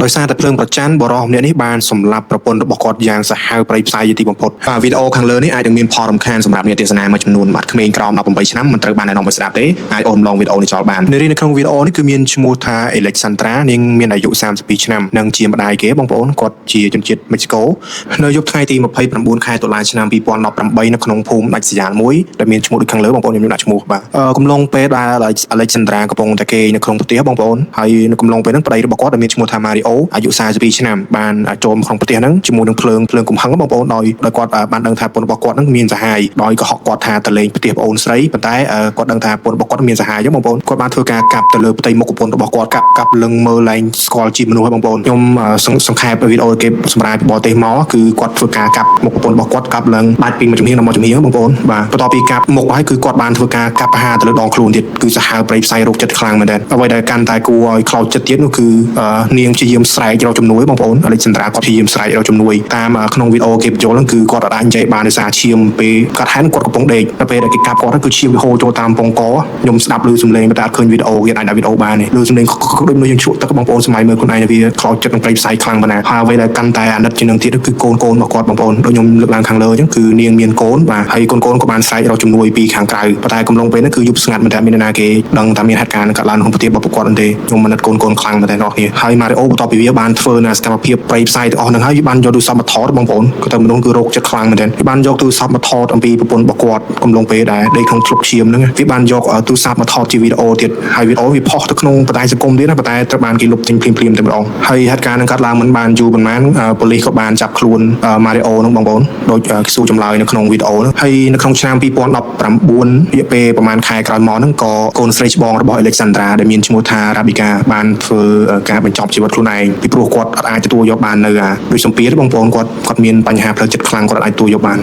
ដោយសារតែភ្លើងប្រច័ណ្ឌបរិសម្នាក់នេះបានសម្លាប់ប្រពន្ធរបស់គាត់យ៉ាងសាហាវប្រៃផ្សាយជាទីបំផុតវីដេអូខាងលើនេះអាចនឹងមានផលរំខានសម្រាប់អ្នកទស្សនាមួយចំនួនបាទក្មេងក្រោម18ឆ្នាំមិនត្រូវបានណែនាំឲ្យស្ដាប់ទេអាចអូនឡងវីដេអូនេះចោលបាននារីនៅក្នុងវីដេអូនេះគឺមានឈ្មោះថា Alexandra នាងមានអាយុ32ឆ្នាំនិងជាម្ដាយគេបងប្អូនគាត់ជាជនជាតិមិចស្កូនៅយប់ថ្ងៃទី29ខែតុលាឆ្នាំ2018នៅក្នុងភូមិដាច់ស្រយាលមួយដែលមានឈ្មោះដូចខាងលើបងប្អូនខ្ញុំដាក់ឈ្មោះបាទកំឡុងពេលដែល Alexandra កំពុងតែគេនៅក្នុងផ្ទះបងប្អូនហើយនៅកំឡុងពេលហ្នឹងប្តីរបស់គាត់ដែលមានឈ្មោះថា Mario អាយុ42ឆ្នាំបានចូលមកក្នុងផ្ទះហ្នឹងជាមួយនឹងភ្លើងកំហឹងបងប្អូនដោយគាត់បានដឹងថាប្រពន្ធរបស់គាត់ហ្នឹងមានសហាយដោយកុហកគាត់ថាទៅលេងផ្ទះប្អូនស្រីប៉ុន្តែគាត់ដឹងថាប្រពន្ធរបស់គាត់មានសហាយបងប្អូនគាត់បានធ្វើការកាប់ទៅលើផ្ទៃមុខប្រពន្ធរបស់គាត់កាប់លឹងមើលឡើងស្គាល់ជាមនុស្សបងប្អូនខ្ញុំសង្ខេបវីដេអូគេសម្រាប់ពីបរទេសមកគឺគាត់ធ្វើការកាប់មុខប្រពន្ធរបស់គាត់កាប់ឡើងបាច់ពីមួយជំហានដល់មួយជំហានបងប្អូនបាទបន្ទាប់ពីកាប់មុខហើយគឺគាត់បានធ្វើការកាប់អាហារទៅលើដងខ្លួនទៀតគឺសាហាវប្រៃផ្សាយរោគចិត្តខ្លាំងមែនទែនអ្វីដែលកាន់តែគួរឲ្យខ្លោចចិត្តទៀតនោះគឺនាងព្យាយាមស្រែករកជំនួយបងប្អូនAlexandraគាត់ព្យាយាមស្រែករកជំនួយតាមក្នុងវីដេអូគេបញ្ចូលហ្នឹងគឺគាត់អាចនិយាយបានដោយសារឈាមពេលគាត់ហាន់គាត់កំពុងដេកដល់ពេលដែលគេកាប់គាត់គឺឈាមវាហូរចូលតាមពងកខ្ញុំស្ដាប់ឮសំឡេងតែអត់ឃើញវីដេអូគេអាចដាក់វីដេអូបានទេឮសំឡេងដូចមនុស្សយើងជក់ទឹកបងប្អូនសម័យមើលខ្លួនឯងវាខ្លោចចិត្តនឹងប្រៃផ្សាយខ្លាំងប៉ុណ្ណាហើយអ្វីដែលកាន់តែអាណិតជាងនឹងទៀតគឺកូនរបស់គាត់បងប្អូនដូចខ្ញុំលើកឡើងខាងលើអញ្ចឹងគឺនាងមានកូនបាទហើយកូនក៏បានស្រែករកជំនួយពីខាងក្រៅប៉ុន្តែកំឡុងពេលហ្នឹងគឺយប់ស្ងាត់មិនដែលមានអ្នកណាគេដឹងថាមានហេតុការណ៍កើតឡើងក្នុងប្រទេសរបស់ពួកគាត់ទេខ្ញុំមិនណិតកូនខ្លាំងមែនទេបងប្អូនហើយ Mario បន្ទាប់ពីវាបានធ្វើនៅសកម្មភាពប្រៃផ្សាយទាំងអស់ហ្នឹងហើយវាបានយកទូរស័ព្ទមកថតបងប្អូនក៏តែមនុស្សគឺរោគចិត្តខ្លាំងមែនទេវាបានយកទូរស័ព្ទមកថតអំពីប្រពន្ធរបស់គាត់កំឡុងពេលដែលដេកក្នុងធ្លុកឈាមហ្នឹងវាបានយកទូរស័ព្ទមកថតជាវីដេអូទៀតហើយវីដេអូវាផុសទៅក្នុងបណ្ដាញសង្គមទៀតណាប៉ុន្តែត្រូវបានគេលុបចេញភ្លាមតែម្ដងហើយហេតុការណ៍ហ្នឹងកើតឡើងមិនបានយូរប៉ុន្មានប៉ូលីសក៏បានចាប់ខ្លួន Mario ហ្នឹងបងប្អូនដោយគេសួរចម្លើយនៅក្នុងវីដេអូហ្នឹងហើយនៅក្នុងឆ្នាំ2019រយៈពេលប្រហែលខែក្រោយមកហ្នឹងក៏កូនស្រីច្បងរបស់ Alexandra ដែលមានឈ្មោះថា Rabika បានធ្វើការបញ្ចប់ជីវិតខ្លួនឯងពីព្រោះគាត់អាចទទួលយកបាននៅដោយសម្ពាធបងប្អូនគាត់មានបញ្ហាផ្លូវចិត្តខ្លាំងគាត់អាចទទួលយកបា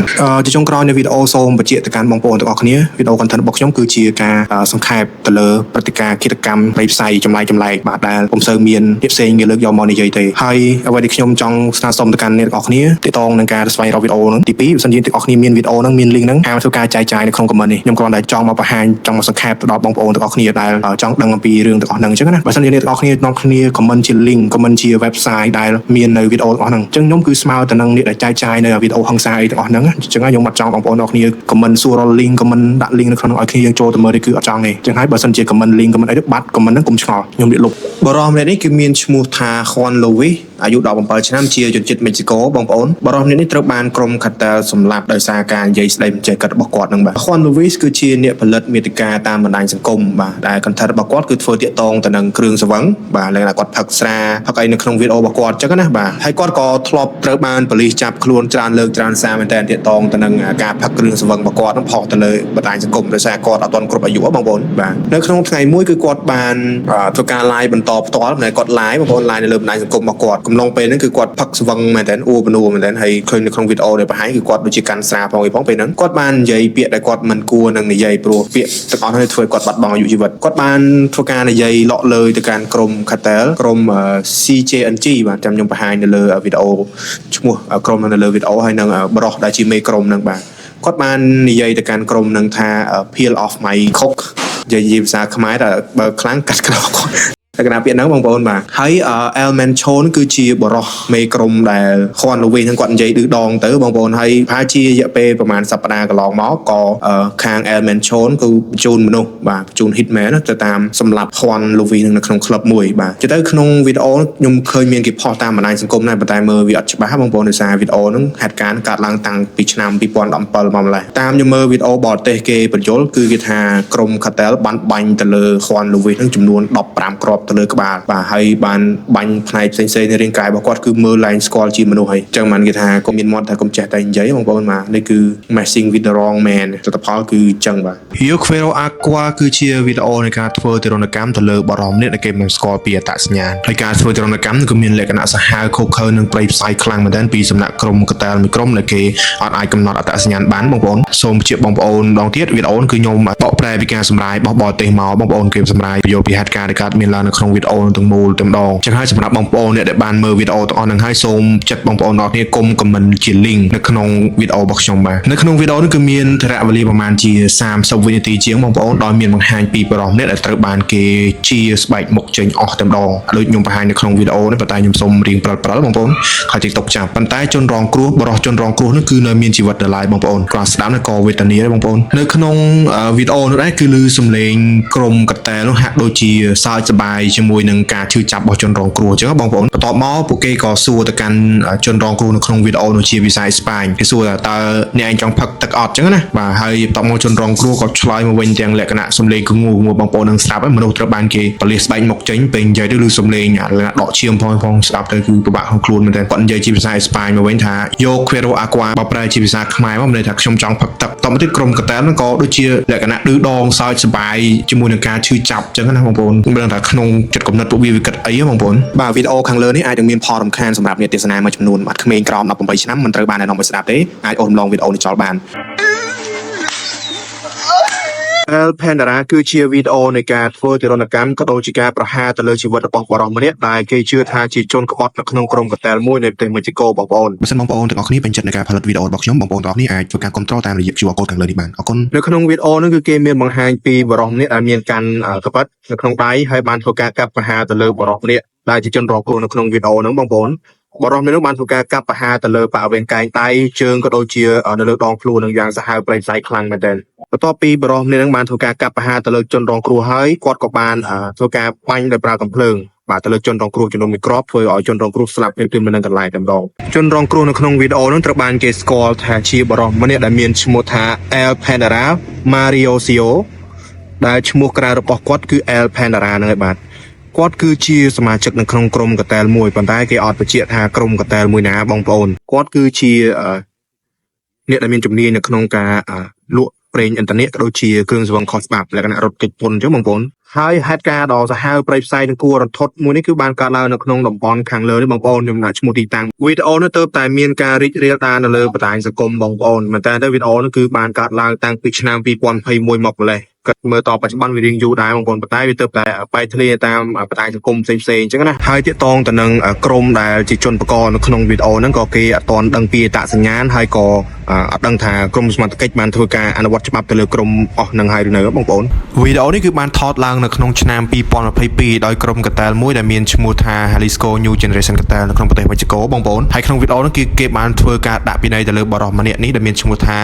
នជាចុងក្រោយនៃវីដេអូសូមបញ្ជាក់ទៅកាន់បងប្អូនទាំងអស់គ្នាវីដេអូ content របស់ខ្ញុំគឺជាការសង្ខេបទៅលើព្រឹត្តិការណ៍គិតកម្មប្រៃផ្សាយចម្លែកបាទដែលពុំសូវមានអ្នកផ្សេងគេលើកយកមកនិយាយទេហើយអ្វីដែលខ្ញុំចង់ស្នើសុំទៅកាន់អ្នកទាំងអស់គ្នាទាក់ទងនឹងការស្វែងរកវីដេអូហ្នឹងទី2បើសិនជាអ្នកទាំងអស់គ្នាមានវីដេអូហ្នឹងមាន link ហ្នឹងអាចធ្វើការចែកចាយនៅក្នុង comment នេះខ្ញុំគ្រាន់តែចង់មកបង្ហាញចង់មកសង្ខេបទៅដល់បងប្អូនទាំងអស់គ្នាដែលចង់ដឹងអំពីរឿងទាំងអស់ហ្នឹងអញ្ចឹងណាបើសិនជាអ្នកទាំងអស់គ្នានាំគ្នា comment ជា link comment ជា website ដែលមាននៅវីដេអូទាំងអស់ហ្នឹងអញ្ចឹងខ្ញុំគឺស្មើទៅនឹងអ្នកដែលចែកចាយនៅវីដេអូហង្សាអីទាំងអស់ហ្នឹងអញ្ចឹងខ្ញុំអត់ចង់បងប្អូនទាំងអស់គ្នា comment សួររក link comment ដាក់ link នៅក្នុងឲ្យគ្នាយើងចូលទៅមើលទេគឺអត់ចង់ទេអញ្ចឹងហើយបើសិនជា comment link comment អីទៅបាត់ comment ហ្នឹងកុំឆ្ងល់ខ្ញុំនិយាយលុបបរិសម្នាក់នេះគឺមានឈ្មោះថា Juan Luis អាយុ17ឆ្នាំជាជនជាតិមិចស៊ីកូបងប្អូនបរិសម្នាក់នេះត្រូវបានក្រុម Cartel សម្លាប់ដោយសារការនិយាយស្ដីមិនចេះគិតរបស់គាត់ហ្នឹងបាទ Juan Luis គឺជាអ្នកផលិតមាតិកាតាមបណ្ដាញសង្គមបាទដែល content របស់គាត់គឺធ្វើទាក់ទងទៅនឹងគ្រឿងស្រវឹងបាទលើគាត់ផឹកស្រាផឹកអីនៅក្នុងវីដេអូរបស់គាត់អញ្ចឹងណាបាទហើយគាត់ក៏ធ្លាប់ត្រូវបានប៉ូលីសចាប់ខ្លួនច្រើនលើកច្រើនសារមែនតើទាក់ទងទៅនឹងការផឹកគ្រឿងស្រវឹងរបស់គាត់ហ្នឹងផុសទៅលើបណ្ដាញសង្គមដោយសារគាត់អត់ទាន់គ្រប់អាយុបងប្អូនបាទនៅក្នុងថ្ងៃមួយគឺគាត់បានធ្វើការ live បន្តផ្ទាល់តែគាត់ live បងប្អូន live នៅលើបណ្ដាញសង្គមរបស់គាត់កំឡុងពេលហ្នឹងគឺគាត់ផឹកស្រវឹងមែនតើអួបនួមែនតើហើយឃើញនៅក្នុងវីដេអូដែលបង្ហាញគឺគាត់ដូចជាកាន់ស្រាផងឯងពេលហ្នឹងគាត់បាននិយាយពាក្យដែលគាត់មិនគួរនឹងនិយាយព្រោះពាក្យទាំងអស់នេះធ្វើឲ្យគាត់បាត់បង់អាយុជីវិតគាត់បានធ្វើការនិយាយលក់លើទៅកាន់ក្រុម Cartel ក្រុម CJNG បាទចាំខ្ញុំបង្ហាញនៅលើវីដេអូឈ្មោះក្រុមនៅលើវីដេអូហើយនឹងបរិសដែលជាមេក្រុមហ្នឹងបាទគាត់បាននិយាយទៅកាន់ក្រុមហ្នឹងថា peel off my cock និយាយភាសាខ្មែរថាបើខ្លាំងកាត់ក្រោកគាត់តែកណាពាក្យហ្នឹងបងប្អូនបាទហើយ Elman Chon គឺជាបរិសមេក្រុមដែលខនលវិញហ្នឹងគាត់និយាយឌឺដងទៅបងប្អូនហើយប្រហែលជារយៈពេលប្រហែលសប្តាហ៍កន្លងមកក៏ខាង Elman Chon គឺបញ្ជូនមនុស្សបាទបញ្ជូន hitman ទៅតាមសម្លាប់ខនលវិញនៅក្នុងក្លឹបមួយបាទជិះទៅក្នុងវីដេអូខ្ញុំឃើញមានគេផុសតាមបណ្ដាញសង្គមដែរប៉ុន្តែមើលវាអត់ច្បាស់បងប្អូនដោយសារវីដេអូហ្នឹងហេតុការណ៍កើតឡើងតាំងពីឆ្នាំ2017មកម្លេះតាមខ្ញុំមើលវីដេអូបរទេសគេបញ្យល់គឺគេថាក្រុម Cartel បានបាញ់ទៅលើខនលវិញហ្នឹងចំនួន15គ្រាប់ទៅលើក្បាលបាទហើយបានបាញ់ផ្នែកផ្សេងៗនៃរាងកាយរបស់គាត់គឺមើលឡើងស្គាល់ជាមនុស្សហើយអញ្ចឹងបានគេថាក៏មានមាត់ថាកុំចេះតែនិយាយបងប្អូនបាទនេះគឺ messing with the wrong man ទស្សនផលគឺអញ្ចឹងបាទ Yuquero Aqua គឺជាវីដេអូនៃការធ្វើទរណកម្មទៅលើបរិសម្នាក់ដែលគេមិនស្គាល់ពីអត្តសញ្ញាណហើយការធ្វើទរណកម្មគឺមានលក្ខណៈសាហាវខុសខើនិងប្រៃផ្សាយខ្លាំងមែនទែនពីសំណាក់ក្រុម Cartel មួយក្រុមដែលគេអត់អាចកំណត់អត្តសញ្ញាណបានបងប្អូនសូមបញ្ជាក់បងប្អូនម្ដងទៀតវីដេអូគឺខ្ញុំបកប្រែពីការសម្រាយរបស់បរទេសមកបងប្អូនគេសម្រាយពន្យល់ពីហេតុការណ៍ដែលកើតមានឡើងនៅ ក្នុងវីដេអូទាំងមូលទាំងដងចឹងហើយសម្រាប់បងប្អូនអ្នកដែលបានមើលវីដេអូទាំងអស់ហ្នឹងហើយសូមចាត់បងប្អូនទាំងអស់គ្នាកុំ comment ជា link នៅក្នុងវីដេអូរបស់ខ្ញុំបាទនៅក្នុងវីដេអូនេះគឺមានថេរវេលាប្រហែលជា30វិនាទីជាងបងប្អូនដោយមានបង្ហាញពីបរិសម្នាក់ដែលត្រូវបានគេជាស្បែកមុខចេញអស់តែម្ដងដូចខ្ញុំបង្ហាញនៅក្នុងវីដេអូនេះប៉ុន្តែខ្ញុំសូមរៀងប្រិលបងប្អូនហើយ TikTok ចាប់ប៉ុន្តែជនរងគ្រោះបរិសុទ្ធជនរងគ្រោះនេះគឺនៅមានជីវិតនៅឡើយបងប្អូនគ្រាន់ស្ដាប់នេះក៏វេទនាដែរបងប្អូននៅក្នុងវីដេអូនោះដែរគឺឮសំឡេងក្រុមកតែនោះហាក់ដូចជាសើចសប្បាយជាមួយនឹងការឈឺចាប់របស់ជនរងគ្រោះអញ្ចឹងបងប្អូនបន្ទាប់មកពួកគេក៏សួរទៅកាន់ជនរងគ្រោះនៅក្នុងវីដេអូនោះជាភាសាអេស្ប៉ាញគេសួរថាតើអ្នកឯងចង់ផឹកទឹកអត់អញ្ចឹងណាបាទហើយបន្ទាប់មកជនរងគ្រោះក៏ឆ្លើយមកវិញទាំងលក្ខណៈសំឡេងគងូបងប្អូននឹងស្ដាប់ហើយមនុស្សត្រូវបានគេបលាស្បែកមុខចេញពេលនិយាយទៅឮសំឡេងលក្ខណៈដកឈាមផងស្ដាប់ទៅគឺពិបាកក្នុងខ្លួនមែនតើគាត់និយាយជាភាសាអេស្ប៉ាញមកវិញថាយក Quero Aqua បកប្រែជាភាសាខ្មែរមកមានន័យថាខ្ញុំចង់ផឹកទឹកតមកទៀតក្រុមកតែហ្នឹងក៏ដូចជាលក្ខណៈឌឺដងសើចសប្បាយជាមួយនឹងការឈឺចាប់អញ្ចឹងណាបងប្អូនមិនដឹងថាក្នុងចិត្តគំនិតពួកវាគិតអីបងប្អូនបាទវីដេអូខាងលើនេះអាចនឹងមានផលរំខានសម្រាប់អ្នកទេសនាមួយចំនួនបាទក្មេងក្រោម18ឆ្នាំមិនត្រូវបានណែនាំឲ្យស្ដាប់ទេអាចអូនរំលងវីដេអូនេះចោលបានEl Pandora គឺជាវីដេអូនៃការធ្វើទរណកម្មក៏ដូចជាការប្រហារទៅលើជីវិតរបស់បរិសម្នាក់ដែលគេជឿថាជាជនក្បត់នៅក្នុងក្រុមកតែលមួយនៃប្រទេសមេxicoបងប្អូនបើសិនបងប្អូនទាំងអស់គ្នាពេញចិត្តនឹងការផលិតវីដេអូរបស់ខ្ញុំបងប្អូនទាំងអស់គ្នាអាចធ្វើការគ្រប់គ្រងតាមរយៈ QR code ខាងលើនេះបានអរគុណនៅក្នុងវីដេអូនេះគឺគេមានបង្ហាញពីបរិសម្នាក់ដែលមានកាន់ក្បត់នៅក្នុងដៃហើយបានធ្វើការកាប់ប្រហារទៅលើបរិសម្នាក់ដែលជាជនរងគ្រោះនៅក្នុងវីដេអូហ្នឹងបងប្អូនបរិសម្នាក់នោះបានធ្វើការកាប់ប្រហារទៅលើបរិវេណកែងដៃជើងក៏ដូចជានៅលើដងខ្លួននឹងយ៉ាងសាហាវប្រៃផ្សៃខ្លាំងមែនទែនបន្ទាប់ពីបរិសម្នាក់នឹងបានធ្វើការកាប់ប្រហារទៅលើជនរងគ្រោះហើយគាត់ក៏បានធ្វើការបាញ់ដោយប្រើកាំភ្លើងបាទទៅលើជនរងគ្រោះចំនួនមួយគ្រាប់ធ្វើឲ្យជនរងគ្រោះស្លាប់ភ្លាមៗនៅនឹងកន្លែងតែម្ដងជនរងគ្រោះនៅក្នុងវីដេអូនោះត្រូវបានគេស្គាល់ថាជាបរិសម្នាក់ដែលមានឈ្មោះថា El Pandora Mariosio ដែលឈ្មោះក្រៅរបស់គាត់គឺ El Pandora ហ្នឹងហើយបាទគាត់គឺជាសមាជិកនៅក្នុងក្រុមកតែលមួយប៉ុន្តែគេអត់បញ្ជាក់ថាក្រុមកតែលមួយណាបងប្អូនគាត់គឺជាអ្នកដែលមានជំនាញនៅក្នុងការលក់ប្រេងឥន្ធនៈក៏ដូចជាគ្រឿងស្រវឹងខុសច្បាប់លក្ខណៈរត់គេចពន្ធអញ្ចឹងបងប្អូនហើយហេតុការណ៍ដ៏សាហាវប្រៃផ្សៃនឹងគួររន្ធត់មួយនេះគឺបានកើតឡើងនៅក្នុងតំបន់ខាងលើនេះបងប្អូនខ្ញុំដាក់ឈ្មោះទីតាំងវីដេអូនេះទើបតែមានការរីករាលដាលនៅលើបណ្ដាញសង្គមបងប្អូនមែនតើវីដេអូនេះគឺបានកើតឡើងតាំងពីឆ្នាំ2021មកម្លេះគាត់មើលតបច្ចុប្បន្នវារៀងយូរដែរបងប្អូនប៉ុន្តែវាទើបតែបែកធ្លាយតាមបណ្ដាញសង្គមផ្សេងៗអញ្ចឹងណាហើយទាក់ទងទៅនឹងក្រុមដែលជាជនបកនៅក្នុងវីដេអូហ្នឹងក៏គេអត់ទាន់ដឹងពីអត្តសញ្ញាណហើយក៏អត់ដឹងថាក្រុមសមត្ថកិច្ចបានធ្វើការអនុវត្តច្បាប់ទៅលើក្រុមអស់នឹងហើយឬនៅបងប្អូនវីដេអូនេះគឺបានថតឡើងនៅក្នុងឆ្នាំ2022ដោយក្រុមកតែលមួយដែលមានឈ្មោះថា Jalisco New Generation កតែលនៅក្នុងប្រទេសមេxicoបងប្អូនហើយក្នុងវីដេអូនេះគឺគេបានធ្វើការដាក់ពិន័យទៅលើបរិសម្នាក់នេះដែលមានឈ្មោះថា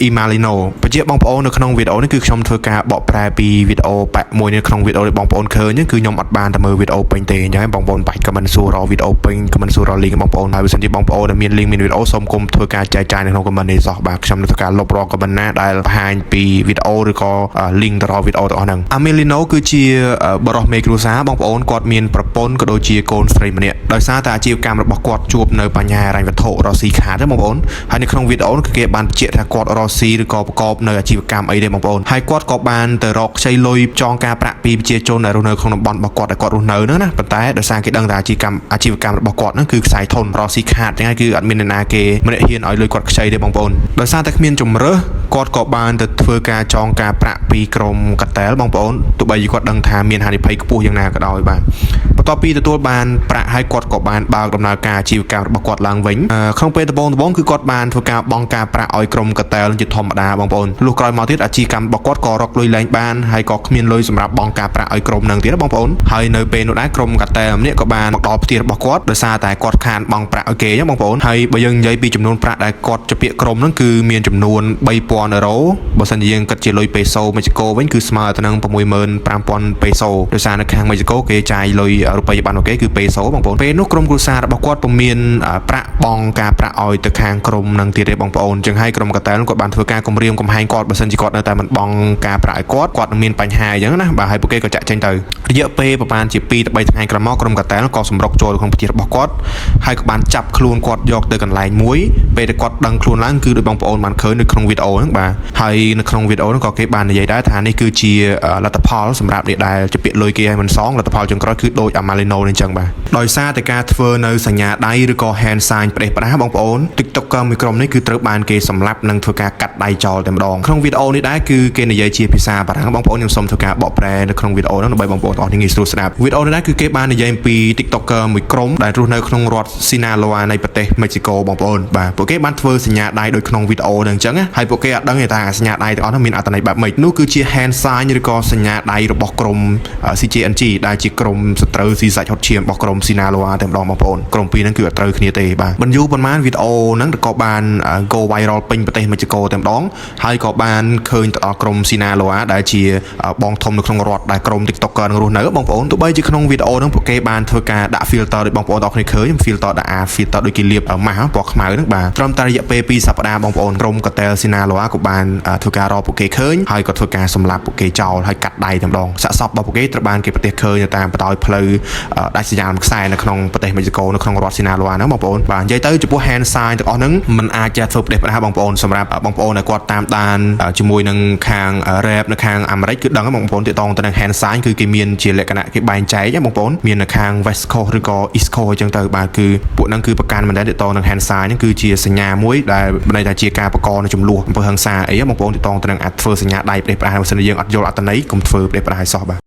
Imalino បញ្ជាក់បងប្អូននៅក្នុងវីដេអូនេះគឺខ្ញុំធ្វើការបកប្រែពីវីដេអូប៉ាក់មួយនៅក្នុងវីដេអូនេះបងប្អូនឃើញគឺខ្ញុំអត់បានតែមើលវីដេអូពេញទេអញ្ចឹងបងប្អូនបាច់ comment សួររកវីដេអូពេញ comment សួររក link បងប្អូនហើយបើសិនជាបងប្អូនដែលមាន link មានវីដេអូសូមគុំធ្វើការចែកចាយនៅក្នុង comment នេះសោះបាទខ្ញុំនឹងធ្វើការលុបរាល់ comment ណាដែលបង្ហាញពីវីដេអូឬក៏ link ទៅរកវីដេអូទាំងអស់ហ្នឹង Amelino គឺជាបរិសមេគ្រួសារបងប្អូនគាត់មានប្រពន្ធក៏ដូចជាកូនស្រីម្នាក់ដោយសារតែអាជីវកម្មរបស់គាត់ជួបនៅបញ្ហាហិរញ្ញវត្ថុរកស៊ីខាតទេបងប្អូនហើយនៅក្នុងវីដេអូនេះគឺគេបានបញ្ជាក់ថាគាត់រកស៊ីឬក៏ប្រកបនៅអាជីវកម្មអីទេបងប្អូនហើយគាត់ក៏បានទៅរកខ្ចីលុយចងការប្រាក់ពីប្រជាជនដែលរស់នៅក្នុងតំបន់របស់គាត់ដែលគាត់រស់នៅហ្នឹងណាប៉ុន្តែដោយសារគេដឹងថាអាជីវកម្មរបស់គាត់ហ្នឹងគឺខ្សែធនរកស៊ីខាតចឹងហើយគឺអត់មាននរណាគេម្នាក់ហ៊ានឲ្យលុយគាត់ខ្ចីទេបងប្អូនដោយសារតែគ្មានជំរើសគាត់ក៏បានទៅធ្វើការចងការប្រាក់ពីក្រុមកតែលបងប្អូនទោះបីគាត់ដឹងថាមានហានិភ័យខ្ពស់យ៉ាងណាក៏ដោយបាទបន្ទាប់ពីទទួលបានប្រាក់ហើយគាត់ក៏បានបើកដំណើរការអាជីវកម្មរបស់គាត់ឡើងវិញក្នុងពេលដំបូងគឺគាត់បានធ្វើការបង់ការប្រាក់ឲ្យក្រុមកតែលជាធម្មតាបងប្អូនលុះក្រោយមកទៀតអាជីវកម្មរបស់គាត់ក៏រកលុយលែងបានហើយក៏គ្មានលុយសម្រាប់បង់ការប្រាក់ឲ្យក្រុមនឹងទៀតបងប្អូនហើយនៅពេលនោះដែរក្រុមកតែលម្នាក់ក៏បានមកដល់ផ្ទះរបស់គាត់ដោយសារតែគាត់ខានបង់ប្រាក់ឲ្យគេចឹងបងប្អូនហើយបើយើងនិយាយពីចំនួនប្រាក់ដែលគាត់ជាពាក្យក្រុមហ្នឹងគឺមានចំនួន $3,000 បើសិនជាយើងគិតជាលុយពេសូមេxicoវិញគឺស្មើទៅនឹង 65,000 ពេសូដោយសារនៅខាងមេxicoគេចាយលុយរូបិយប័ណ្ណគេគឺពេសូបងប្អូនពេលនោះក្រុមគ្រួសាររបស់គាត់ពុំមានប្រាក់បង់ការប្រាក់ឲ្យទៅខាងក្រុមនឹងទៀតទេបងប្អូនចឹងហើយក្រុមកតែលគាត់បានធ្វើការគំរាមកំហែងគាត់បើសិនជាគាត់នៅតែមិនបង់ការប្រាក់ឲ្យគាត់នឹងមានបញ្ហាអញ្ចឹងណាបាទហើយពួកគេក៏ចាក់ចេញទៅរយៈពេលប្រហែលជា2 ទៅ 3ថ្ងៃក្រោយមកក្រុមកតែលក៏សម្រុកចូលក្នុងផ្ទះរបស់គាត់ហើយក៏បានចាប់ខ្លួនគាត់យកទៅកន្លែងមួយពេលដែលគាត់ដឹងខ្លួនឡើងគឺដោយបងប្អូនបានឃើញនៅក្នុងវីដេអូហ្នឹងបាទហើយនៅក្នុងវីដេអូហ្នឹងក៏គេបាននិយាយដែរថានេះគឺជាលទ្ធផលសម្រាប់អ្នកដែលជាពាក្យលុយគេឲ្យមិនសងលទ្ធផលចុងក្រោយគឺដូច Amalino នេះអញ្ចឹងបាទដោយសារតែការធ្វើនៅសញ្ញាដៃឬក៏ hand sign ផ្ដេសផ្ដាសបងប្អូន TikToker មួយក្រុមនេះគឺត្រូវបានគេសម្លាប់និងធ្វើការកាត់ដៃចោលតែម្ដងក្នុងវីដេអូនេះដែរគឺគេនិយាយជាភា សាបារាំងបងប្អូនខ្ញុំសូមធ្វើការបកប្រែនៅក្នុងវីដេអូហ្នឹងដើម្បីបងប្អូនទាំងអស់គ្នាងាយស្រួលស្ដាប់វីដេអូនេះគឺគេបាននិយាយអំពី TikToker មួយក្រុមដែលរស់នៅក្នុងរដ្ឋ Sinaloa នៃប្រទេសមេស៊ីកូបងប្អូនបាទពួកគេបានធ្វើសញ្ញាដៃដូចក្នុងវីដេអូហ្នឹងអញ្ចឹងហើយពួកគេអត់ដឹងទេថាសញ្ញាដៃទាំងអស់ហ្នឹងមានអត្ថន័យបែបម៉េចនោះគឺជា hand sign ឬក៏សញ្ញាដៃរបស់ក្រុម CJNG ដែលជាក្រុមសត្រូវស៊ីសាច់ហុតឈាមរបស់ក្រុម Sinaloa តែម្ដងបងប្អូនក្រុមពីរហ្នឹងគឺអត់ត្រូវគ្នាទេបាទមិនយូរប៉ុន្មានវីដេអូហ្នឹងក៏បាន go viral ពេញប្រទេសមេស៊ីកូតែម្ដងហើយក៏បានឃើញទៅដល់ក្រុម Sinaloa ដែលជាបងធំនៅក្នុងរដ្ឋដែលក្រុម TikToker នឹងរស់នៅបងប្អូនទោះបីជាក្នុងវីដេអូហ្នឹងពួកគេបានធ្វើការដាក់ filter ដូចបងប្អូនទាំងអស់គ្នាឃើញ filter ដាក់ filter ដូចគេលាបម៉ាស់ពណ៌ខ្មៅហ្នឹងបាទត្រឹមតែរយៈពេល2សប្តាហ៍បងប្អូនក្រុម Cartel Sinaloa ក៏បានធ្វើការរកពួកគេឃើញហើយក៏ធ្វើការសម្លាប់ពួកគេចោលហើយកាត់ដៃតែម្ដងសាកសពរបស់ពួកគេត្រូវបានគេប្រទះឃើញនៅតាមបណ្ដោយផ្លូវដាច់ស្រយាលខ្សែនៅក្នុងប្រទេសមេស៊ីកូនៅក្នុងរដ្ឋ Sinaloa ហ្នឹងបងប្អូនបាទនិយាយទៅចំពោះ hand sign ទាំងអស់ហ្នឹងมันអាចจะធ្វើផ្ដេសផ្ដាសបងប្អូនសម្រាប់បងប្អូនដែលគាត់តាមដានជាមួយនឹងខាង rap នៅខាងអាមេរិកគឺដឹងបងប្អូនទាក់ទងទៅនឹង hand sign គឺគេមានជាលក្ខណៈគេបែងចែកបងប្អូនមាននៅខាង West Coast ឬក៏ East Coast អញ្ចឹងទៅបាទគឺពួកហ្នឹងគឺប្រកាន់មិនដែលទាក់ទងនឹង hand sign ហ្នឹងគឺជាសញ្ញាមួយដែលមានន័យថាជាការបកនៅចំនួនអំពើហិង្សាអីបងប្អូនទាក់ទងទៅនឹងអាចធ្វើសញ្ញាដៃផ្ដេសផ្ដាសបើសិនជាយើងអត់យល់អត្ថន័យកុំធ្វើផ្ដេសផ្ដាសឲ្យសោះបាទ